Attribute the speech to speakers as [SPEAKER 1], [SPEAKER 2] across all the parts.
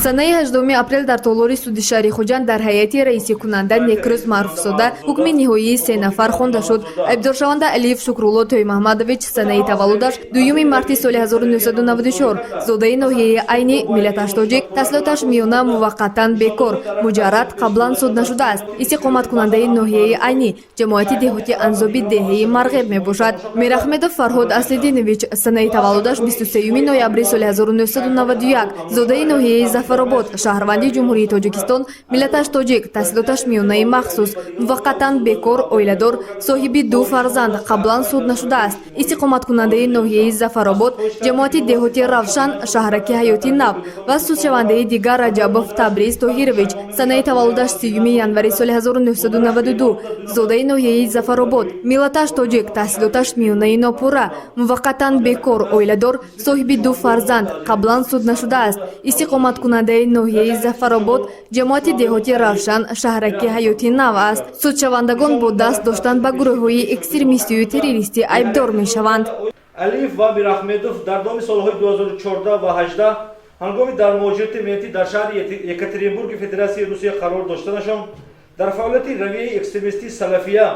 [SPEAKER 1] санаи 18 апрел дар толори суди шаҳри хуҷанд дар ҳайати раиси кунанда Некрӯз Маъруфзода ҳукми ниҳоии 3 нафар хонда шуд. Айбдоршаванда Алиев Шукрулло Тӯймаҳмадович санаи таваллудаш 2 марти соли 1994, зодаи ноҳияи Айни, миллаташ тоҷик, таҳсилоташ миёна муваққатан бекор, муҷаррад, қаблан суд нашудааст. Истиқоматкунандаи ноҳияи Айни ҷамоати деҳоти Анзоби деҳаи Марғеб мебошад. Мирахмедов Фарҳод Аслидинович санаи таваллудаш 23 ноябри соли 1991, зодаи ноҳияи Зафаробод, шаҳрванди Ҷумҳурии Тоҷикистон, миллаташ тоҷик, таҳсилоташ миёнаи махсус, муваққатан бекор, оиладор, соҳиби 2 фарзанд, қаблан суд нашудааст. Истиқоматкунандаи ноҳияи Зафаробод, ҷамоати деҳоти Равшан, шаҳраки Ҳаёти Нав ва судшавандаи дигар Раҷабов Табриз Тоҳирович санаи таваллудаш 30 январи соли 1992, зодаи ноҳияи Зафаробод, миллаташ тоҷик, таҳсилоташ миёнаи нопурра, муваққатан бекор, оиладор, соҳиби 2 фарзанд, қаблан суд нашудааст. Истиқоматкунандаи ноҳияи Зафаробод, ҷамоати деҳоти Равшан, шаҳраки Ҳаёти Нав аст. Судшавандагон бо даст доштан ба гурӯҳҳои экстремистию террористӣ айбдор мешаванд.
[SPEAKER 2] Алиев ва Мирахмедов дар давоми солҳои 2014 ва 2018 ҳангоми дар муҳоҷирати миллатӣ дар шаҳри Екатеринбурги Федератсияи Русия қарор доштанашон дар фаъолияти равияи экстремистии Салафия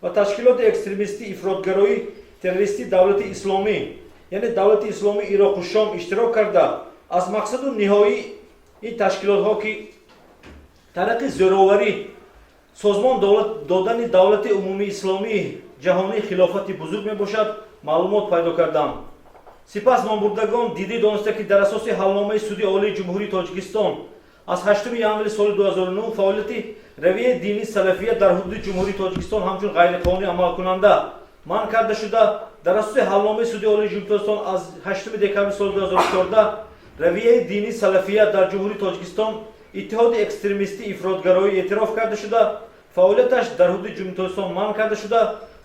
[SPEAKER 2] ва ташкилоти экстремистии ифротгароии террористии давлати исломӣ, яъне давлати исломии Ироқу Шом иштирок карда аз мақсаду ниҳоии ин ташкилотҳо ки тариқи зӯроварӣ созмон додани давлати умумии исломии ҷаҳонии хилофати бузург мебошад, маълумот пайдо кардам. Сипас номбурдагон дидӣ дониста ки дар асоси ҳалномаи суди олии ҷумҳурии Тоҷикистон аз 8 январи соли 2009 фаъолияти равияи динии Салафия дар ҳудуди ҷумҳурии Тоҷикистон ҳамчун ғайриқонунӣ амалкунанда манъ карда шуда, дар асоси ҳалномаи суди олии ҷумҳурии Тоҷикистон аз 8 декабри соли 2014 равияи динии Салафия дар ҷумҳурии Тоҷикистон иттиҳоди экстремистии ифротгароӣ эътироф карда шуда, фаъолияташ дар ҳудуди ҷумҳурии Тоҷикистон манъ карда шуда,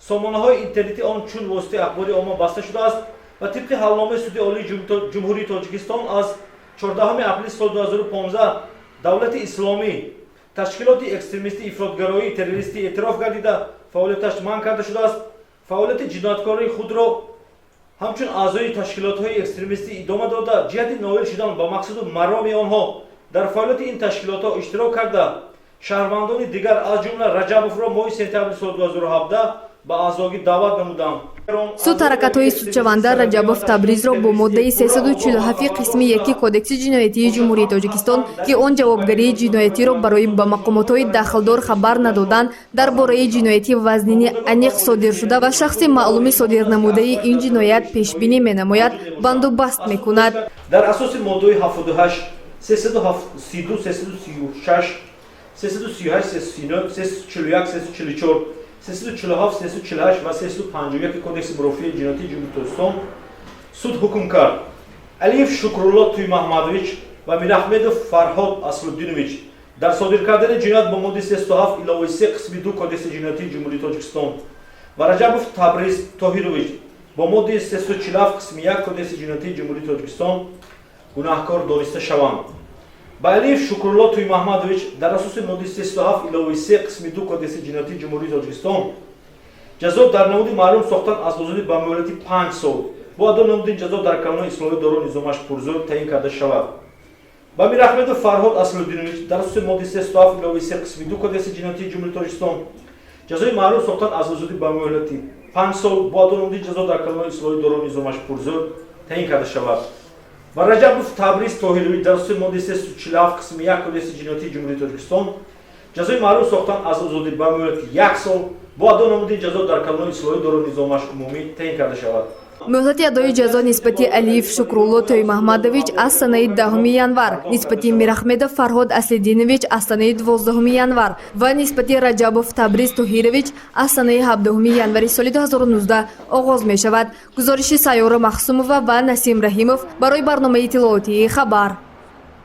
[SPEAKER 2] сомонаҳои интернетии он чун воситаи ахбори омма баста шудааст ва тибқи ҳалномаи суди олии ҷумҳурии Тоҷикистон аз 14 апрели соли 2015 давлати исломӣ ташкилоти экстремистии ифротгароии террористӣ эътироф гардида, фаъолияташ манъ карда шудааст. Фаъолияти ҷинояткории худро ҳамчун аъзои ташкилотҳои экстремистӣ идома дода, ҷиҳати ноил шудан ба мақсаду мароми онҳо дар фаъолияти ин ташкилотҳо иштирок карда, шаҳрвандони дигар аз ҷумла Раҷабовро моҳи сентябри соли 2017 ба аъзогӣ даъват намудам.
[SPEAKER 1] суд ҳаракатҳои судшаванда Раҷабов Табризро бо моддаи 347 қисми 1 кодекси ҷиноятии Ҷумҳурии Тоҷикистон ки он ҷавобгарии ҷиноятиро барои ба мақомотҳои дахлдор хабар надодан дар бораи ҷинояти вазнини аниқ содир шуда ва шахси маълуми содирнамудаи ин ҷиноят пешбинӣ менамояд, бандобаст мекунад.
[SPEAKER 2] Дар асоси моддаи 78, 332, 336, 338, 339, 341, 344, 347, 348 ва 351 кодекси мурофиаи ҷиноятии Ҷумҳурии Тоҷикистон суд ҳукм кард Алиев Шукрулло Тӯймаҳмадович ва Мирахмедов Фарҳод Аслуддинович дар содир кардани ҷиноят бо моддаи 307 иловаи 3 қисми 2 кодекси ҷиноятии Ҷумҳурии Тоҷикистон ва Раҷабов Табриз Тоҳирович бо моддаи 347 қисми 1 кодекси ҷиноятии Ҷумҳурии Тоҷикистон гунаҳкор дониста шаванд. Ба Алиев Шукрулло Тӯймаҳмадович дар асоси моддаи 307 иловаи 3 қисми 2 кодекси ҷиноятии Ҷумҳурии Тоҷикистон ҷазо дар намуди маълум сохтан аз озодӣ ба муҳлати 5 сол бо адо намудани ҷазо дар калони ислоҳӣ доро низомаш пурзӯр таъин карда шавад. Ба Мирахмедов Фарҳод Аслуддинович дар асоси моддаи 307 иловаи 3 қисми 2 кодекси ҷиноятии Ҷумҳурии Тоҷикистон ҷазои маълум сохтан аз озодӣ ба муҳлати 5 сол бо адо намудани ҷазо дар калони ислоҳӣ доро низомаш пурзӯр таъин карда шавад. ва Раҷабов Табриз Тоҳирович дар асоси моддаи 347 қисми 1 кодекси ҷиноятии Ҷумҳурии Тоҷикистон ҷазои маълум сохтан аз озодӣ ба муҳлати 1 сол бо адо намудани ҷазо дар калони ислоҳӣ доро низомаш умумӣ таъин карда шавад.
[SPEAKER 1] муҳлати адои ҷазо нисбати Алиев Шукрулло Тӯймаҳмадович аз санаи 10 январ, нисбати Мирахмедов Фарҳод Аслидинович аз санаи 12 январ ва нисбати Раҷабов Табриз Тоҳирович аз санаи 17 январи соли 2019 оғоз мешавад. гузориши Сайёра Махсумова ва Насим Раҳимов барои барномаи иттилоотии Хабар.